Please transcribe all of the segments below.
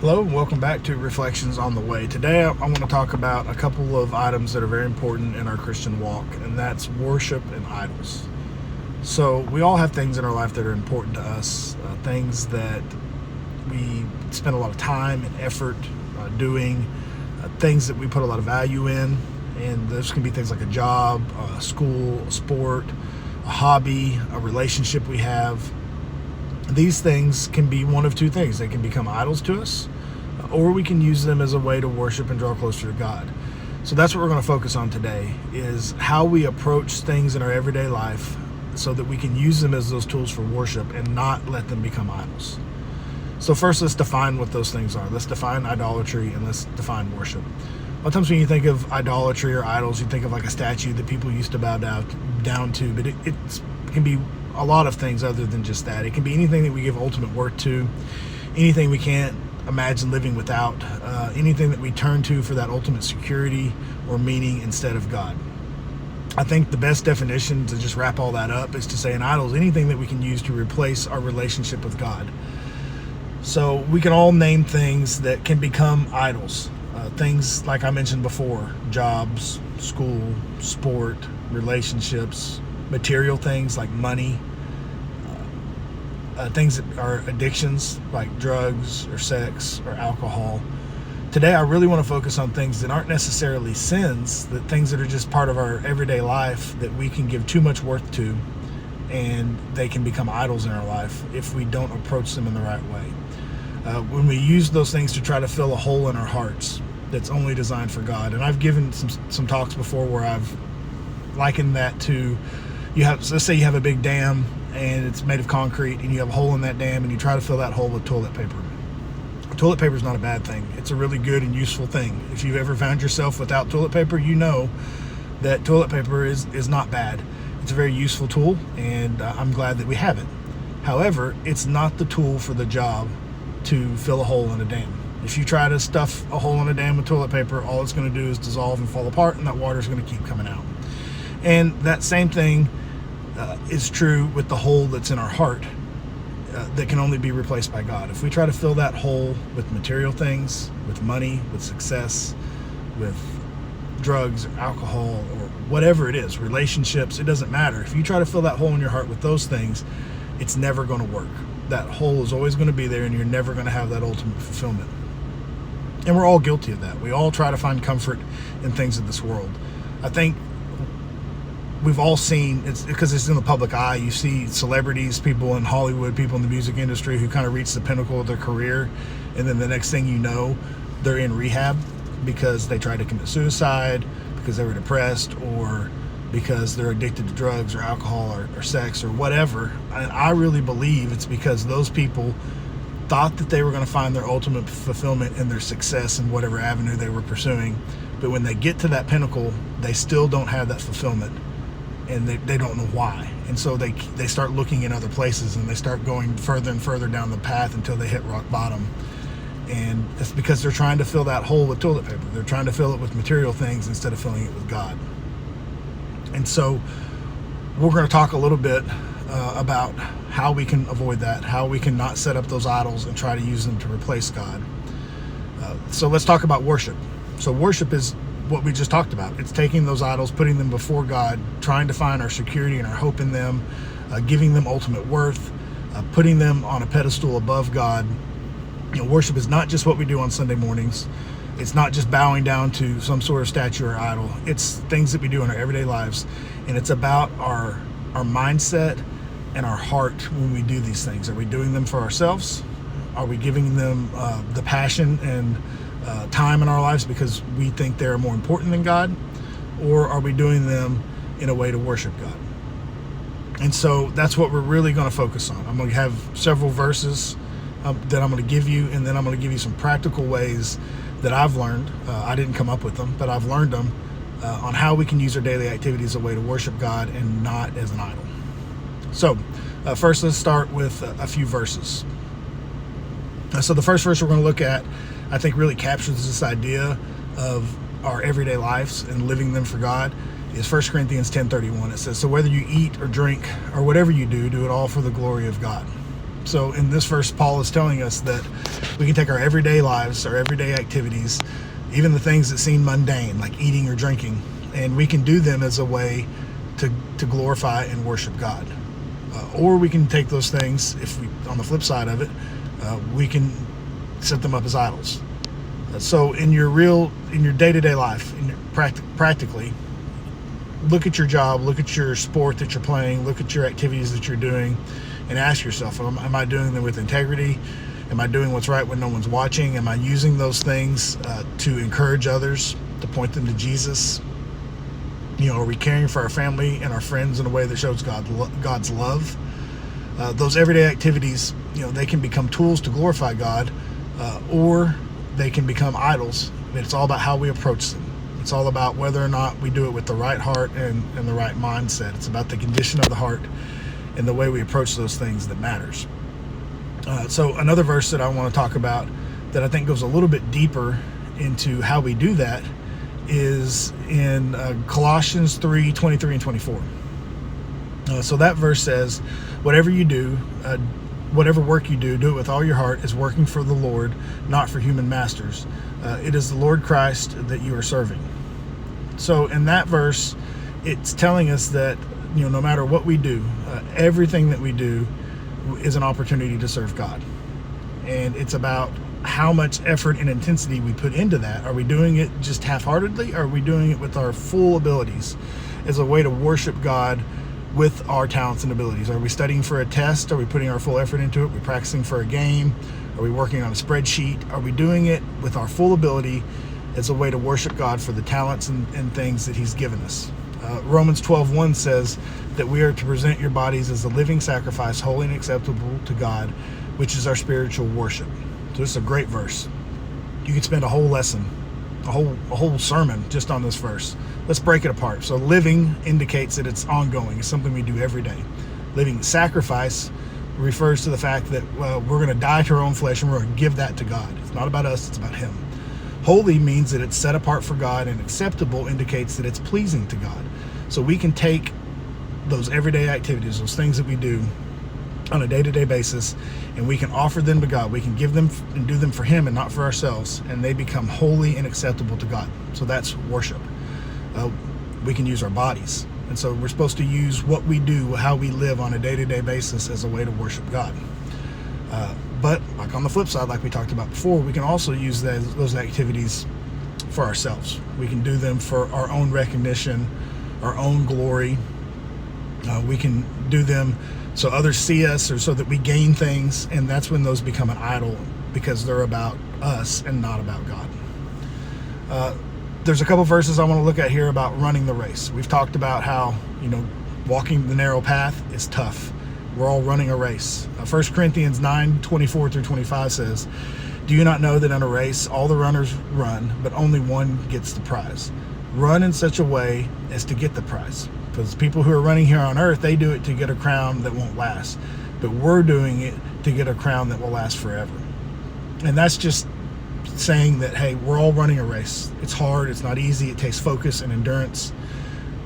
Hello and welcome back to Reflections on the Way. Today I want to talk about a couple of items that are very important in our Christian walk, and that's worship and idols. So we all have things in our life that are important to us, things that we spend a lot of time and effort doing, things that we put a lot of value in, and those can be things like a job, school, a sport, a hobby, a relationship we have. These things can be one of two things. They can become idols to us, or we can use them as a way to worship and draw closer to God. So that's what we're going to focus on today, is how we approach things in our everyday life so that we can use them as those tools for worship and not let them become idols. So first, let's define what those things are. Let's define idolatry and let's define worship. A lot of times when you think of idolatry or idols, you think of like a statue that people used to bow down to, but it can be a lot of things other than just that. It can be anything that we give ultimate worth to, anything we can't imagine living without, anything that we turn to for that ultimate security or meaning instead of God. I think the best definition to just wrap all that up is to say an idol is anything that we can use to replace our relationship with God. So we can all name things that can become idols. Things like I mentioned before: jobs, school, sport, relationships, material things like money, things that are addictions like drugs or sex or alcohol. Today I really want to focus on things that aren't necessarily sins, that things that are just part of our everyday life that we can give too much worth to, and they can become idols in our life if we don't approach them in the right way. When we use those things to try to fill a hole in our hearts that's only designed for God. And I've given some talks before where I've likened that to, let's say you have a big dam and it's made of concrete and you have a hole in that dam and you try to fill that hole with toilet paper. Toilet paper is not a bad thing. It's a really good and useful thing. If you've ever found yourself without toilet paper, you know that toilet paper is not bad. It's a very useful tool, and I'm glad that we have it. However, it's not the tool for the job to fill a hole in a dam. If you try to stuff a hole in a dam with toilet paper, all it's going to do is dissolve and fall apart, and that water is going to keep coming out. And that same thing is true with the hole that's in our heart that can only be replaced by God. If we try to fill that hole with material things, with money, with success, with drugs or alcohol or whatever it is, relationships, it doesn't matter. If you try to fill that hole in your heart with those things, it's never going to work. That hole is always going to be there, and you're never going to have that ultimate fulfillment. And we're all guilty of that. We all try to find comfort in things of this world. I think we've all seen, it's because it's in the public eye, you see celebrities, people in Hollywood, people in the music industry who kind of reach the pinnacle of their career, and then the next thing you know, they're in rehab because they tried to commit suicide, because they were depressed, or because they're addicted to drugs or alcohol or sex or whatever. And I really believe it's because those people thought that they were going to find their ultimate fulfillment in their success in whatever avenue they were pursuing. But when they get to that pinnacle, they still don't have that fulfillment, and they don't know why. And so they start looking in other places, and they start going further and further down the path until they hit rock bottom. And that's because they're trying to fill that hole with toilet paper. They're trying to fill it with material things instead of filling it with God. And so we're going to talk a little bit about how we can avoid that, how we can not set up those idols and try to use them to replace God. So let's talk about worship. So worship is what we just talked about. It's taking those idols, putting them before God, trying to find our security and our hope in them, giving them ultimate worth, putting them on a pedestal above God. Worship is not just what we do on Sunday mornings. It's not just bowing down to some sort of statue or idol. It's things that we do in our everyday lives. And it's about our mindset and our heart when we do these things. Are we doing them for ourselves? Are we giving them the passion and time in our lives because we think they're more important than God? Or are we doing them in a way to worship God? And so that's what we're really going to focus on. I'm going to have several verses that I'm going to give you, and then I'm going to give you some practical ways that I've learned. I didn't come up with them, but I've learned them on how we can use our daily activities as a way to worship God and not as an idol. So first, let's start with a few verses. So the first verse we're going to look at, I think, really captures this idea of our everyday lives and living them for God. Is 1 Corinthians 10:31. It says, "So whether you eat or drink or whatever you do, do it all for the glory of God." So in this verse, Paul is telling us that we can take our everyday lives, our everyday activities, even the things that seem mundane, like eating or drinking, and we can do them as a way to glorify and worship God. Or we can take those things, if we, on the flip side of it, we can set them up as idols. So in your day-to-day life, practically, look at your job, look at your sport that you're playing, look at your activities that you're doing, and ask yourself, am I doing them with integrity? Am I doing what's right when no one's watching? Am I using those things to encourage others, to point them to Jesus? Are we caring for our family and our friends in a way that shows God's love? Those everyday activities, they can become tools to glorify God, or they can become idols. It's all about how we approach them. It's all about whether or not we do it with the right heart and the right mindset. It's about the condition of the heart and the way we approach those things that matters. So another verse that I want to talk about that I think goes a little bit deeper into how we do that is in Colossians 3:23 and 24. So that verse says, whatever you do, whatever work you do, do it with all your heart as working for the Lord, not for human masters. It is the Lord Christ that you are serving. So in that verse, it's telling us that no matter what we do, everything that we do is an opportunity to serve God. And it's about how much effort and intensity we put into that. Are we doing it just half-heartedly? Or are we doing it with our full abilities as a way to worship God with our talents and abilities? Are we studying for a test? Are we putting our full effort into it? Are we practicing for a game? Are we working on a spreadsheet? Are we doing it with our full ability as a way to worship God for the talents and things that He's given us? Romans 12:1 says that we are to present your bodies as a living sacrifice, holy and acceptable to God, which is our spiritual worship. So this is a great verse. You could spend a whole lesson, a whole sermon just on this verse. Let's break it apart. So living indicates that it's ongoing. It's something we do every day. Living sacrifice refers to the fact that we're going to die to our own flesh and we're going to give that to God. It's not about us, it's about Him. Holy means that it's set apart for God, and acceptable indicates that it's pleasing to God. So we can take those everyday activities, those things that we do on a day-to-day basis, and we can offer them to God. We can give them and do them for Him and not for ourselves, and they become holy and acceptable to God. So that's worship. We can use our bodies, and so we're supposed to use what we do, how we live on a day-to-day basis as a way to worship God. But like on the flip side, like we talked about before, we can also use those activities for ourselves. We can do them for our own recognition, our own glory. We can do them so others see us, or so that we gain things, and that's when those become an idol, because they're about us and not about God. There's a couple verses I want to look at here about running the race. We've talked about how walking the narrow path is tough. We're all running a race. 1 Corinthians 9:24 through 25 says, do you not know that in a race all the runners run, but only one gets the prize? Run in such a way as to get the prize. Because people who are running here on earth, they do it to get a crown that won't last. But we're doing it to get a crown that will last forever. And that's just saying that, hey, we're all running a race. It's hard, it's not easy, it takes focus and endurance.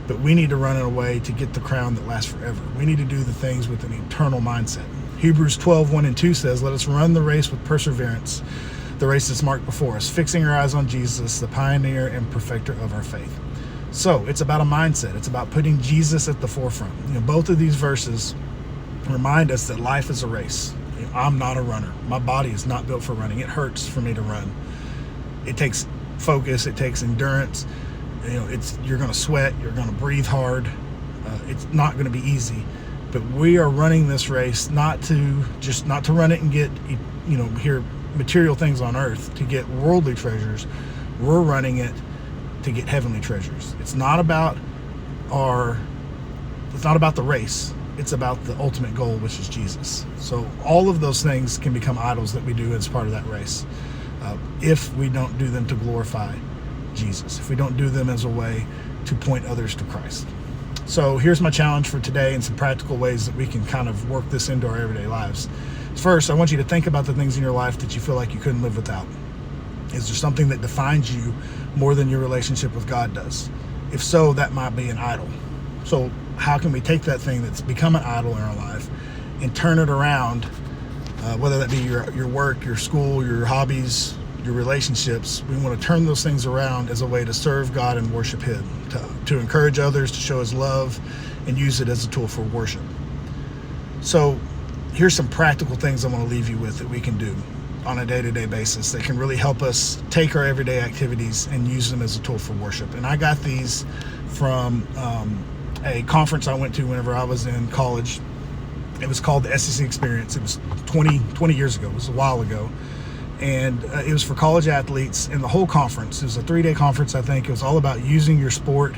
But we need to run in a way to get the crown that lasts forever. We need to do the things with an eternal mindset. Hebrews 12:1 and 2 says, let us run the race with perseverance, the race that's marked before us, fixing our eyes on Jesus, the pioneer and perfecter of our faith. So it's about a mindset. It's about putting Jesus at the forefront. Both of these verses remind us that life is a race. I'm not a runner. My body is not built for running. It hurts for me to run. It takes focus. It takes endurance. You're going to sweat. You're going to breathe hard. It's not going to be easy. But we are running this race not to run it and get here material things on earth, to get worldly treasures. We're running it to get heavenly treasures. It's not about the race. It's about the ultimate goal, which is Jesus. So all of those things can become idols that we do as part of that race, if we don't do them to glorify Jesus, if we don't do them as a way to point others to Christ. So here's my challenge for today, and some practical ways that we can kind of work this into our everyday lives. First, I want you to think about the things in your life that you feel like you couldn't live without. Is there something that defines you more than your relationship with God does? If so, that might be an idol. So how can we take that thing that's become an idol in our life and turn it around whether that be your work, your school, your hobbies, your relationships. We want to turn those things around as a way to serve God and worship Him, to encourage others, to show His love, and use it as a tool for worship. So here's some practical things I want to leave you with that we can do on a day-to-day basis that can really help us take our everyday activities and use them as a tool for worship. And I got these from a conference I went to whenever I was in college. It was called the SEC Experience. It was 20 years ago. It was a while ago. And it was for college athletes, and the whole conference, it was a 3-day conference, I think. It was all about using your sport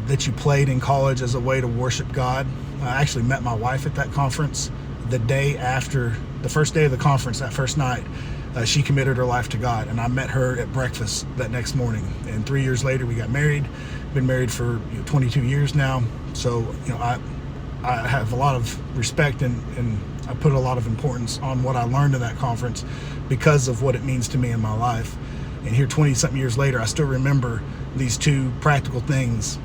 that you played in college as a way to worship God. I actually met my wife at that conference the day after, the first day of the conference, that first night. She committed her life to God, and I met her at breakfast that next morning. And 3 years later, we got married. Been married for 22 years now. So, I have a lot of respect and I put a lot of importance on what I learned in that conference because of what it means to me in my life. And here 20-something years later, I still remember these two practical things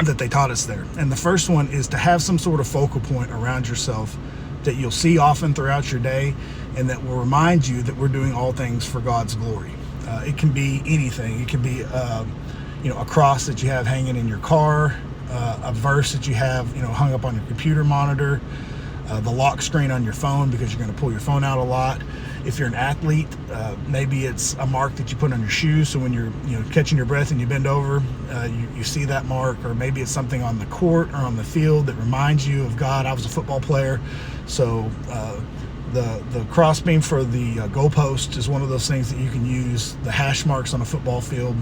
that they taught us there. And the first one is to have some sort of focal point around yourself that you'll see often throughout your day, and that will remind you that we're doing all things for God's glory. It can be anything. It can be a cross that you have hanging in your car, a verse that you have hung up on your computer monitor, the lock screen on your phone because you're going to pull your phone out a lot. If you're an athlete, maybe it's a mark that you put on your shoes, so when you're catching your breath and you bend over, you see that mark. Or maybe it's something on the court or on the field that reminds you of God. I was a football player, so the crossbeam for the goalpost is one of those things that you can use. The hash marks on a football field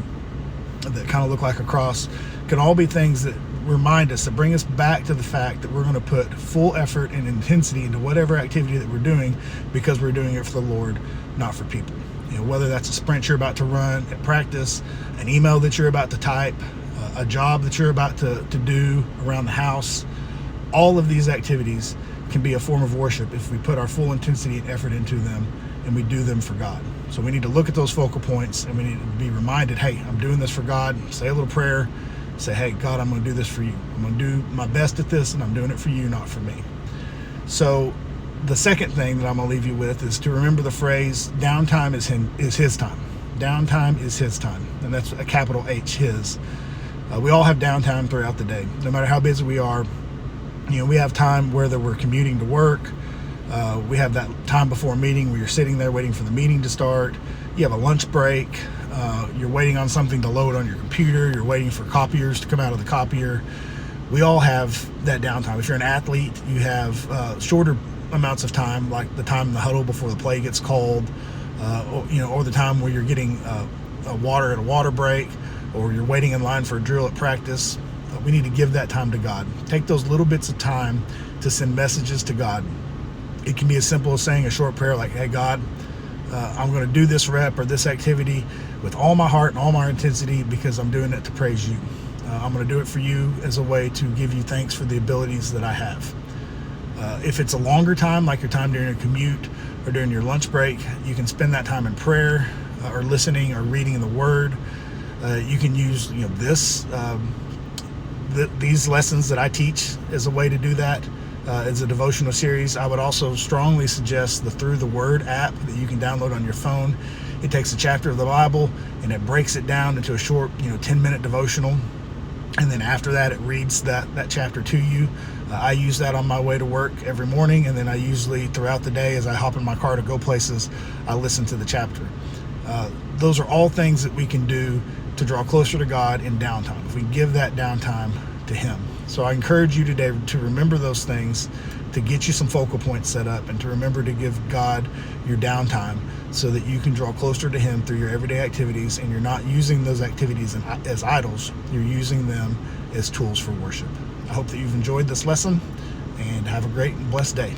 that kind of look like a cross can all be things that remind us, that bring us back to the fact that we're going to put full effort and intensity into whatever activity that we're doing, because we're doing it for the Lord, not for people. Whether that's a sprint you're about to run at practice, an email that you're about to type, a job that you're about to do around the house, all of these activities can be a form of worship if we put our full intensity and effort into them and we do them for God. So we need to look at those focal points, and we need to be reminded, hey, I'm doing this for God. Say a little prayer. Say, hey, God, I'm going to do this for you. I'm going to do my best at this, and I'm doing it for you, not for me. So the second thing that I'm going to leave you with is to remember the phrase, downtime is His time. Downtime is His time. And that's a capital H, His. We all have downtime throughout the day. No matter how busy we are, we have time whether we're commuting to work. We have that time before a meeting where you're sitting there waiting for the meeting to start. You have a lunch break. You're waiting on something to load on your computer. You're waiting for copiers to come out of the copier. We all have that downtime. If you're an athlete, you have shorter amounts of time, like the time in the huddle before the play gets called, or the time where you're getting water at a water break, or you're waiting in line for a drill at practice. We need to give that time to God. Take those little bits of time to send messages to God. It can be as simple as saying a short prayer like, hey, God, I'm going to do this rep or this activity with all my heart and all my intensity because I'm doing it to praise you. I'm going to do it for you as a way to give you thanks for the abilities that I have. If it's a longer time, like your time during your commute or during your lunch break, you can spend that time in prayer or listening or reading the Word. You can use these lessons that I teach as a way to do that. As a devotional series. I would also strongly suggest the Through the Word app that you can download on your phone. It takes a chapter of the Bible and it breaks it down into a short 10-minute devotional, and then after that it reads that chapter to you. I use that on my way to work every morning, and then I usually throughout the day as I hop in my car to go places, I listen to the chapter. Those are all things that we can do to draw closer to God in downtime, if we give that downtime to Him. So I encourage you today to remember those things, to get you some focal points set up, and to remember to give God your downtime so that you can draw closer to Him through your everyday activities, and you're not using those activities as idols. You're using them as tools for worship. I hope that you've enjoyed this lesson, and have a great and blessed day.